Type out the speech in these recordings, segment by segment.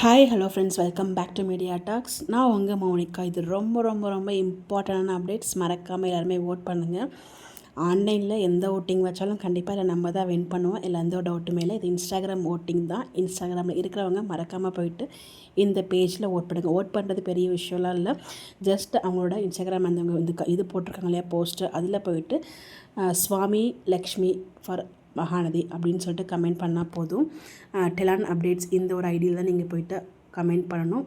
Hi hello friends, welcome back to media talks. நான் உங்கள் மௌனிகா. இது ரொம்ப ரொம்ப ரொம்ப இம்பார்ட்டண்டான அப்டேட்ஸ். மறக்காமல் எல்லாருமே ஓட் பண்ணுங்கள். ஆன்லைனில் எந்த ஓட்டிங் வச்சாலும் கண்டிப்பாக இல்லை நம்ம தான் வின் பண்ணுவோம். இல்லை எந்த டவுட்டுமே இல்லை. இது இன்ஸ்டாகிராம் ஓட்டிங் தான். இன்ஸ்டாகிராமில் இருக்கிறவங்க மறக்காமல் போயிட்டு இந்த பேஜில் ஓட் பண்ணுங்கள். ஓட் பண்ணுறது பெரிய விஷயம்லாம் இல்லை. ஜஸ்ட் அவங்களோட இன்ஸ்டாகிராம் அந்த இது போட்டிருக்காங்க இல்லையா, போஸ்ட்டு, அதில் போயிட்டு சுவாமி லக்ஷ்மி ஃபார் மகாநதி அப்படின்னு சொல்லிட்டு கமெண்ட் பண்ணால் போதும். டெலான் அப்டேட்ஸ் இந்த ஒரு ஐடியில் தான் நீங்கள் போய்ட்டு கமெண்ட் பண்ணணும்.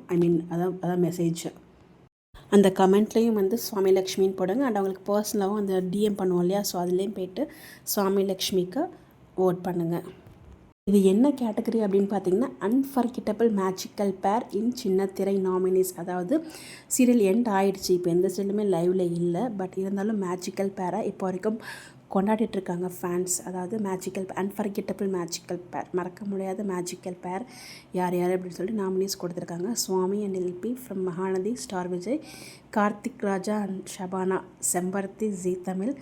அதான் மெசேஜ். அந்த கமெண்ட்லேயும் சுவாமி லக்ஷ்மின்னு போடுங்க. அண்ட் அவங்களுக்கு பர்சனலாகவும் அந்த டிஎம் பண்ணுவோம் இல்லையா, ஸோ அதுலேயும் போய்ட்டு சுவாமி லக்ஷ்மிக்கு ஓட் பண்ணுங்கள். இது என்ன கேட்டகரி அப்படின்னு பார்த்தீங்கன்னா, அன்ஃபர்கெட்டபிள் மேஜிக்கல் பேர் இன் சின்னத்திரை நாமினிஸ். அதாவது சீரியல் எண்ட் ஆகிடுச்சு, இப்போ எந்த சீரியலுமே லைவில் இல்லை. பட் இருந்தாலும் மேஜிக்கல் பேராக இப்போ வரைக்கும் கொண்டாடிட்டுருக்காங்க ஃபேன்ஸ். அதாவது அன்ஃபர்கெட்டபிள் மேஜிக்கல் பேர், மறக்க முடியாத மேஜிக்கல் பேர் யார் யார் அப்படின்னு சொல்லிட்டு நாமினிஸ் கொடுத்துருக்காங்க. Swami and LP from Mahanadi, Star Vijay, Karthik Raja and Shabana, Sembaruthi Zee Tamil,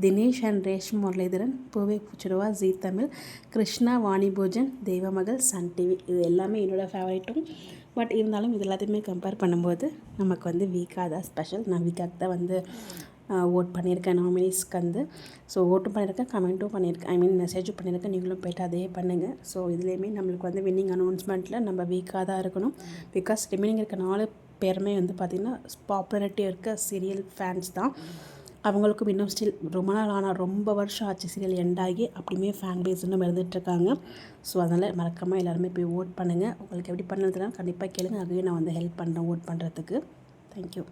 Dinesh and Reshmi Muralidharan, Poove Poochudava Zee Tamil, Krishna Vani Bhojan, Deivamagal Sun TV. இது எல்லாமே என்னோடய ஃபேவரேட்டும். பட் இருந்தாலும் இது எல்லாத்தையுமே கம்பேர் பண்ணும்போது நமக்கு வீக்கா தான் ஸ்பெஷல். நான் வீக்காக தான் ஓட் பண்ணியிருக்கேன் நாமினிஸ்க்கு. ஸோ ஓட்டும் பண்ணியிருக்கேன், கமெண்ட்டும் பண்ணியிருக்கேன், மெசேஜும் பண்ணியிருக்கேன். நீங்களும் போய்ட்டு அதே பண்ணுங்கள். ஸோ இதுலேயுமே நம்மளுக்கு வின்னிங் அனௌன்ஸ்மெண்ட்டில் நம்ம வீக்காக தான் இருக்கணும். பிகாஸ் ரிமைனிங் இருக்க 4 பேருமே பார்த்திங்கன்னா பாப்புலாரிட்டி இருக்க சீரியல் ஃபேன்ஸ் தான். அவங்களுக்கும் இன்னும் ஸ்டில் ரொம்ப நாள் ஆனால் ரொம்ப வருஷம் ஆச்சு சீரியல் எண்டாகி, அப்படியுமே ஃபேன் பேஸ் இன்னும் இருந்துகிட்ருக்காங்க. ஸோ அதனால் மறக்காமல் எல்லாருமே போய் ஓட் பண்ணுங்கள். உங்களுக்கு எப்படி பண்ணுறதுனா கண்டிப்பாக கேளுங்க. அதுவே நான் ஹெல்ப் பண்ணுறேன் ஓட் பண்ணுறதுக்கு. தேங்க்யூ.